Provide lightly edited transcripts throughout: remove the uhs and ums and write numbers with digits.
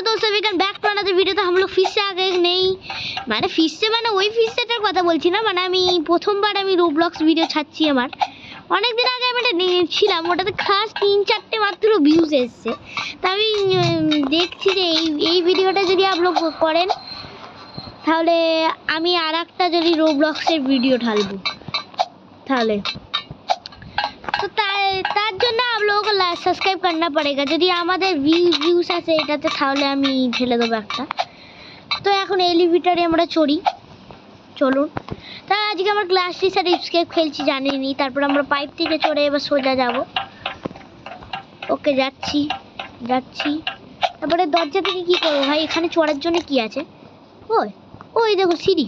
दोस्तों welcome back to another video. तो हम लोग फिर से आ गए नहीं মানে फिर से মানে ওই फिर से টার কথা বলছি না, মানে আমি প্রথমবার আমি রোবলক্স ভিডিও ছাড়ছি। আমার অনেক দিন আগে আমি এটা নিয়েছিলাম, ওটাতে খাস 3-4টে মাত্র ভিউজ এসেছে। তা আমি দেখছি যে এই ভিডিওটা যদি আপলোড করেন তাহলে আমি আরেকটা যদি রোবলক্সের ভিডিও ঢালবো তাহলে तो তার জন্য आप लोगों को सब्सक्राइब करना पड़ेगा। যদি আমাদের ভিউজ আছে এটাতে তাহলে আমি ঢেলে দেবো একটা। তো এখন এলিভেটরে আমরা চড়ি, চলুন। তা আজকে আমার ক্লাস টিচার এসকেপ খেলছি জানিনি, তারপর আমরা পাইপ থেকে চড়ে এবার সোজা যাব। ওকে যাচ্ছি তারপরে দরজা থেকে কি করবো ভাই? এখানে চড়ার জন্য কি আছে? ওই দেখো সিঁড়ি,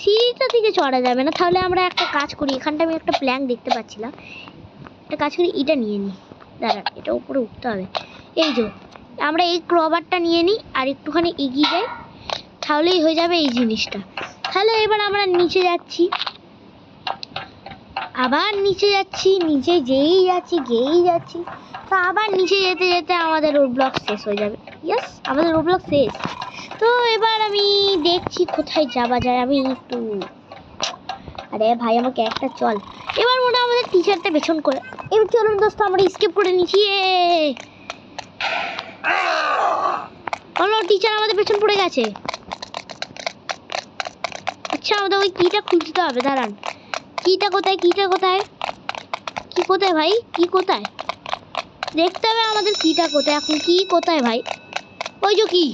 সিঁড়িটা থেকে চড়া যাবে না। তাহলে আমরা একটা কাজ করি, এখানটা আমি একটা প্ল্যান দেখতে পাচ্ছিলাম, একটা কাজ করি, এটা নিয়ে নিই। দাঁড়া, এটা উপরে উঠতে হবে। এই যে আমরা এই ক্রবারটা নিয়ে নিই আর একটুখানি এগিয়ে যাই, তাহলেই হয়ে যাবে এই জিনিসটা। তাহলে এবার আমরা নিচে যাচ্ছি, আবার নিচে যাচ্ছি, নিচে গেয়েই যাচ্ছি। তো আবার নিচে যেতে যেতে আমাদের রোবলক্স শেষ হয়ে যাবে। ইয়েস, আমাদের রোবলক্স শেষ। তো এবার আমি দেখছি কোথায় যাওয়া যায়। আমি একটু আরে ভাই আমাকে একটা চল, এবার মনে হয় আমাদের টিচারটা পেছন করে। এবার চলুন দোস্ত আমরা স্কিপ করে নিচ্ছি। টিচার আমাদের পেছন পড়ে গেছে। আচ্ছা আমাদের ওই কিটা খুঁজতে হবে, দাঁড়ান। কিটা কোথায় কি কোথায় ভাই? কি কোথায় দেখতে হবে আমাদের? কিটা কোথায় এখন? কি কোথায় ভাই? ওই যে কি।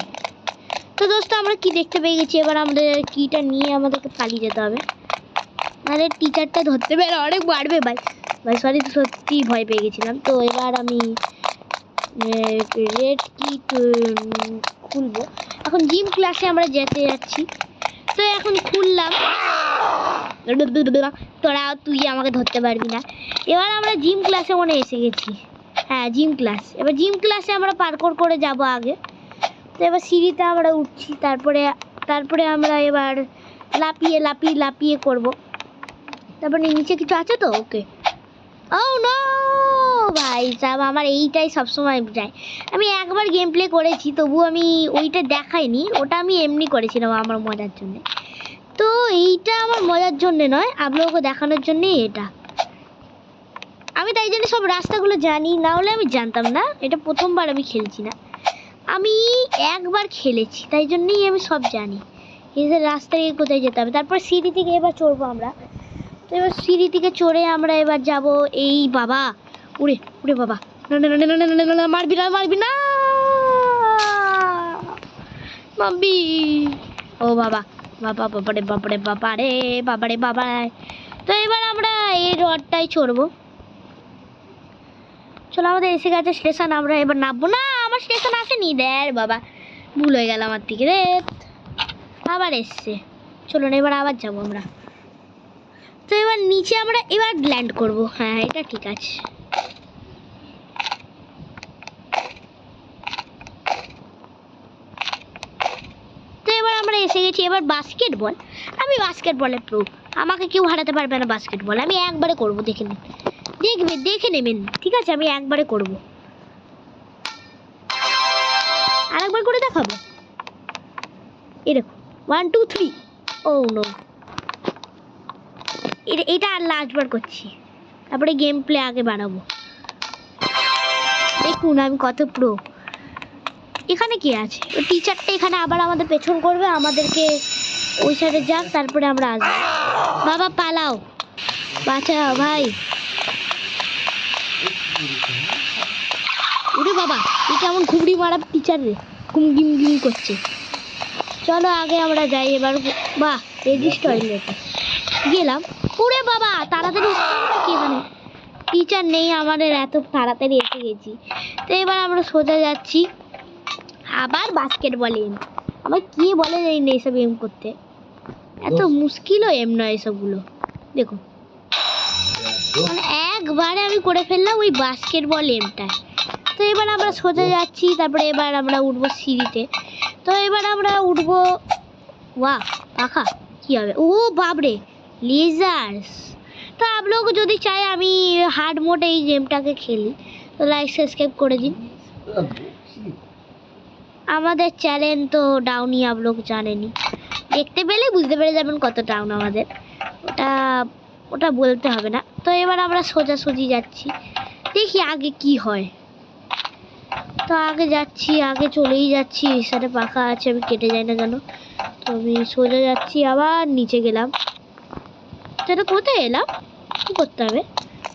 তো দোস্ত আমরা কি দেখতে পেয়ে গেছি। এবার আমাদের কিটা নিয়ে আমাদেরকে পালিয়ে যেতে হবে, নাহলে টিচারটা ধরতে পেরে অনেক মারবে ভাই। সরি, তো সত্যি ভয় পেয়ে গেছিলাম। তো এবার আমি রেড কি খুলবো। এখন জিম ক্লাসে আমরা যেতে যাচ্ছি, তো এখন খুললাম। তুই আমাকে ধরতে পারবি না। এবার আমরা জিম ক্লাসে মনে এসে গেছি। হ্যাঁ জিম ক্লাস। এবার জিম ক্লাসে আমরা পার্কোর করে যাব আগে। তো এবার সিঁড়িতে আমরা উঠছি, তারপরে আমরা এবার লাপিয়ে করব। তারপরে নিচে কিছু আছে তো? ওকে। ও নো ভাই সাহেব, আমার এইটাই সবসময় যায়। আমি একবার গেম প্লে করেছি, তবু আমি ওইটা দেখাইনি, ওটা আমি এমনি করেছিলাম আমার মজার জন্য। তো এইটা আমার মজার জন্য নয়, আপনাকে দেখানোর জন্যই এটা। আমি তাই জন্য সব রাস্তাগুলো জানি, না হলে আমি জানতাম না। এটা প্রথমবার আমি খেলছি না, আমি একবার খেলেছি, তাই জন্যই আমি সব জানি। এই যে রাস্তায় কোথায় যেতে হবে। তারপর সিঁড়ি থেকে এবার চড়বো আমরা। তো এবার সিঁড়ি থেকে চড়ে আমরা এবার যাব। এই বাবা, উড়ে বাবা, না মারবি না মাম্বি। ও বাবা বাবা। তো এবার আমরা এই রডটাই চড়বো। চলো আমাদের এসে গেছে স্টেশন, আমরা এবার নামবো। না আমার স্টেশন আসেনি, দেখ বাবা ভুল হয়ে গেল আমার থেকে রে। আবার এসছে, চলুন এবার আবার যাবো আমরা। তো এবার নিচে আমরা এবার ল্যান্ড করব। হ্যাঁ এটা ঠিক আছে। তো এবার আমরা এসে গেছি। এবার বাস্কেটবল, আমি বাস্কেটবলের প্রো, আমাকে কেউ হারাতে পারবে না বাস্কেটবল। আমি একবারে করবো, দেখে নেবেন ঠিক আছে? আমি একবারে করব, আরেকবার করে দেখাবো। এই দেখো 1 2 3। ও নো, এটা আর লাস্টবার করছি, তারপরে গেম প্লে আগে বাড়াবো। দেখুন আমি কত প্রো। এখানে কি আছে? ওই টিচারটা এখানে আবার আমাদের পেছন করবে, আমাদেরকে ওই সাইডে যাক, তারপরে আমরা আসবো। বাবা পালাও, বাঁচাও ভাই। ওরে বাবা, এই কেমন ঘুমড়ি মারা টিচার রে, ঘুম করছে। চলো আগে আমরা যাই এবার। বাহ রেজিস্টার গেলাম। ওরে বাবা তাড়াতাড়ি কি, এখানে টিচার নেই আমাদের, এত তাড়াতাড়ি এসে গেছি। তো এবার আমরা সোজা যাচ্ছি। আবার বাস্কেটবল এম, আমার কি বলে যাই না এসব এম করতে, এত মুশকিলও এম নয় এসবগুলো। দেখুন মানে একবারে আমি করে ফেললাম ওই বাস্কেটবল এমটা। তো এবার আমরা সোজা যাচ্ছি, তারপরে এবার আমরা উঠবো সিঁড়িতে। তো এবার আমরা উঠবো। বাহ পাখা কি হবে? ও বাপরে লেজার্স। তো আপনার যদি চাই আমি হার্ড মোডে এই গেমটাকে খেলি, তো লাইক সাবস্ক্রাইব করে দিন। আমাদের চ্যানেল তো ডাউনই, आप लोग জানেনই, দেখতে পেলে বুঝতে পেরে যাবেন কত ডাউন আমাদের, ওটা ওটা বলতে হবে না। তো এবার আমরা সোজাসুজি যাচ্ছি, দেখি আগে কি হয়। তো আগে যাচ্ছি, আগে চলেই যাচ্ছি, সাথে পাখা আছে, আমি কেটে যাই না কেন। তো আমি সোজা যাচ্ছি, আবার নিচে গেলাম। তো এটা কোথায় এলাম, কি করতে হবে?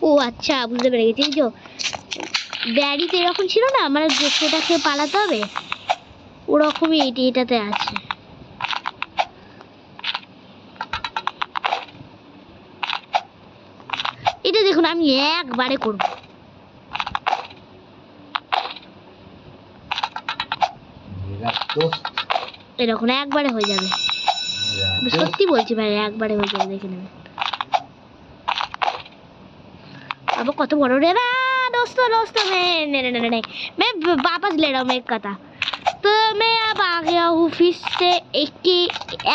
ও আচ্ছা, বুঝতে পেরে গেছি। এই যে ব্যারিতে এরকম ছিল না, মানে সেটাকে পালাতে হবে, ওরকমই এটাতে আছে। এটা দেখুন, আমি একবারে করব। এরকম একবারে হয়ে যাবে, সত্যি বলছি ভাই, একবারে হয়ে যাবে, দেখে নেবে। अब कत बड़ो रे ना दोस्तों दोस्तों मैं वापस ले रहा हूँ एक कथा। तो मैं अब आ गया हूँ फिर से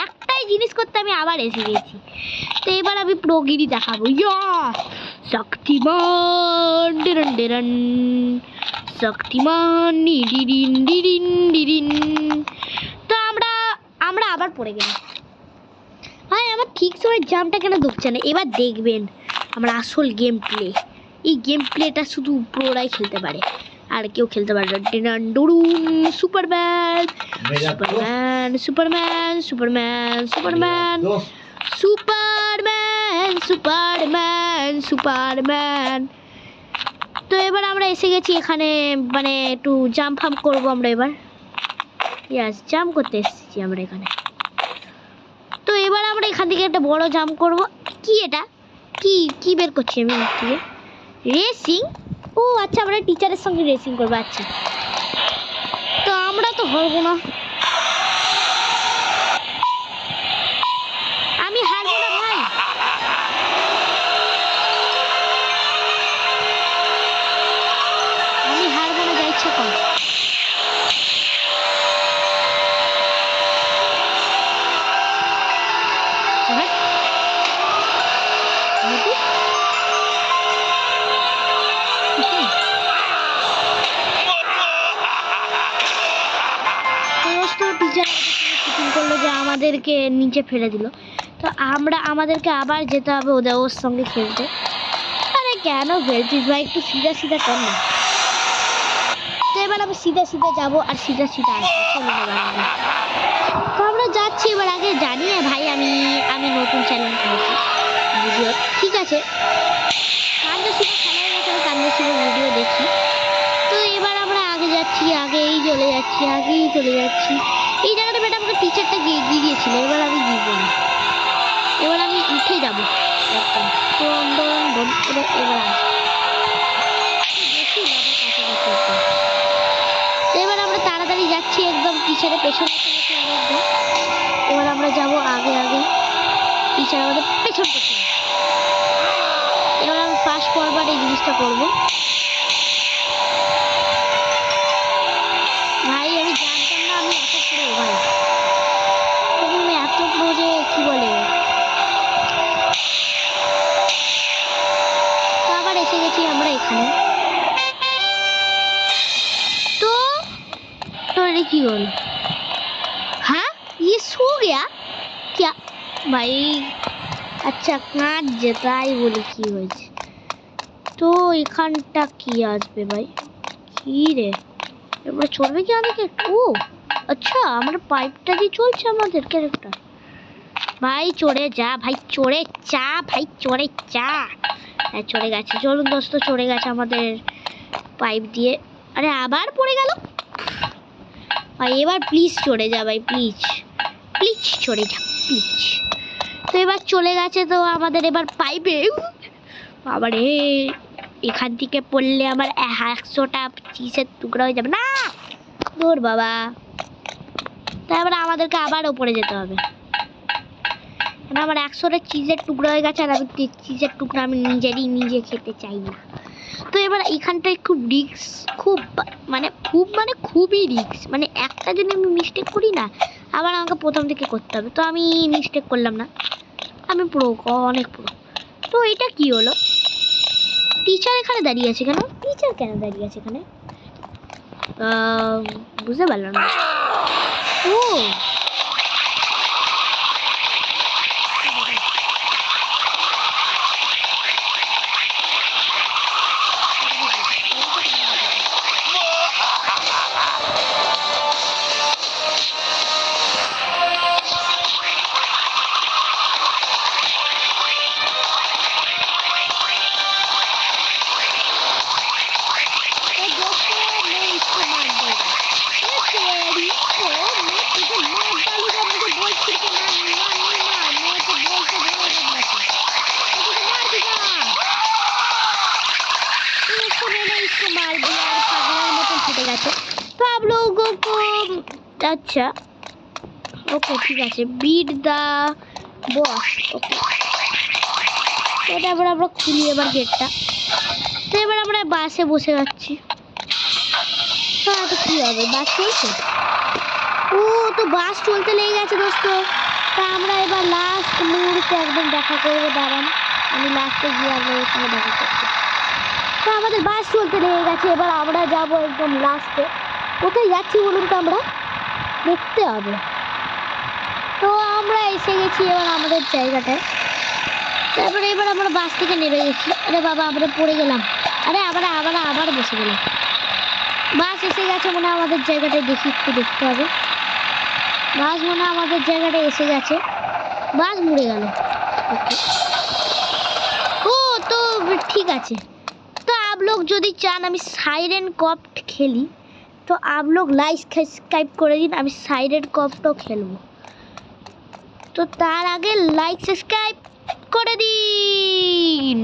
একটাই জিনিস করতে আমি আবার এসে গেছি। তো এবার আমি প্রগিরি দেখাবো, শক্তিমান ডিরন ডিরন, শক্তিমান ডিরিন ডিরিন ডিরিন। তো আমরা আবার পড়ে গেলাম। ভাই আমার ঠিক সময় জাম্পটা কেন ঢুকছে না? এবার দেখবেন আমার আসল গেম প্লে। এই গেম প্লেটা শুধু প্রোরাই খেলতে পারে, আর কেউ খেলতে পারে না। ডিনান ডুরুন, Superman Superman Superman Superman Superman Superman Superman Superman. তো এবার আমরা এসে গেছি এখানে, মানে একটু জাম্প ফাম্প করবো আমরা এবার। ইয়াস, জাম্প করতে এসেছি আমরা এখানে। তো এবার আমরা এখান থেকে একটা বড় জাম্প করব। কি এটা, কি বের করছি আমি থেকে? রেসিং। ও আচ্ছা, আমরা টিচারের সঙ্গে রেসিং করবো। আচ্ছা, তো আমরা তো হারবো না, আমি হারবো না ভাই। আমি হারবো না, যা ইচ্ছা কর। করলো যে আমাদেরকে নিচে ফেলে দিল। তো আমাদেরকে আবার যেতে হবে ওর সঙ্গে খেলতে। আরে কেন ফেলছিস ভাই, একটু সিধা সিধা কর না। তো এবার আমি সিধা সিধা যাবো আর সিধা সিধা আসবো। তো আমরা যাচ্ছি এবার। আগে জানিয়ে ভাই আমি নতুন চ্যানেল করেছি ভিডিও, ঠিক আছে? কান্দে শুধু খেলা হয়ে গেছে, কান্দে শুধু ভিডিও দেখি। তো এবার আমরা আগে যাচ্ছি, আগেই চলে যাচ্ছি। এই জায়গাটা বেটা আমাকে টিচারটা গিয়েছিল, এবার আমি দিব না, এবার আমি উঠে যাবো একদম। এবার আমরা তাড়াতাড়ি যাচ্ছি একদম টিচারের পেছনে। এবার আমরা যাবো আগে, টিচার আমাদের পেছন পেছনে। এবার আমি ফার্স্ট ফরওয়ার্ড এই জিনিসটা করবো। ভাই আমি জানতাম না আমি এত পুরো, ভাই আমি এত পুরো যে কি বলে। তো আবার এসে গেছি আমরা এখানে। তো এটা কি হল? হ্যাঁ, ये सो गया क्या ভাই? আচ্ছা, কাঁচ যে, তাই বলি কি হয়েছে। তো এখানটা কি আসবে ভাই? কি রে, এবার চলবে কি আমাকে? ও আচ্ছা, আমরা পাইপটা দিয়ে চলছে আমাদের ক্যারেক্টার। ভাই চড়ে যা, ভাই চড়ে চা, ভাই চড়ে চা। হ্যাঁ চড়ে গেছে, চলুন দোস্ত, চড়ে গেছে আমাদের পাইপ দিয়ে। আরে আবার পড়ে গেল ভাই। এবার প্লিজ চড়ে যা ভাই, প্লিজ চড়ে যা প্লিজ। তো এবার চলে গেছে। তো আমাদের এবার পাইপে আবার এখান থেকে পড়লে আমার 100টা চিজের টুকরা হয়ে যাবে না, দূর বাবা। তাই আবার আমাদেরকে আবার ওপরে যেতে হবে। আমার 100টা চিজের টুকরা হয়ে গেছে, আর আমি চিজের টুকরা আমি নিজে খেতে চাই না। তো এবার এখানটায় খুব রিস্ক, খুবই রিস্ক। মানে একটা যদি আমি মিস্টেক করি না, আবার আমাকে প্রথম থেকে করতে হবে। তো আমি মিস্টেক করলাম না, আমি পুরো অনেক পুরো। তো এটা কি হলো? টিচার এখানে দাঁড়িয়ে আছে কেন? টিচার কেন দাঁড়িয়ে আছে এখানে? বুঝতে পারলাম না। ओ तो आप लोगों को अच्छा ओके ठीक है बीट द बॉस ओके এটা এবার আমরা খুলি এবার গেটটা তো এবার আমরা বাসে বসে যাচ্ছি হ্যাঁ তো কি হবে বাস চলছে ও তো বাস চলতে লেগে গেছে দোস্ত তা আমরা এবার লাস্ট মুহূর্তে একদম দেখা করবো দাঁড়ান আমি লাস্টে গিয়ে আপনাদের সঙ্গে দেখা করছি তো আমাদের বাস চলতে লেগে গেছে এবার আমরা যাবো একদম লাস্টে কোথায় যাচ্ছি বলুন তো আমরা দেখতে হবে তো আমরা এসে গেছি এবার আমাদের জায়গাটায় তারপরে এবার আমরা বাস থেকে নেমে গেছি আরে বাবা আমরা পড়ে গেলাম আরে আবার বসে গেলাম বাস এসে গেছে মনে হয় আমাদের জায়গাটায় দেখি একটু দেখতে হবে বাস মনে হয় আমাদের জায়গাটায় এসে গেছে বাস মুড়ে গেল ও তো ঠিক আছে तो आप लोग যদি চান আমি সাইরেন কপ্ট খেলি তো आप लोग লাইক সাবস্ক্রাইব করে দিন আমি সাইরেন কপ্টও খেলবো তো তার আগে লাইক সাবস্ক্রাইব করে দিন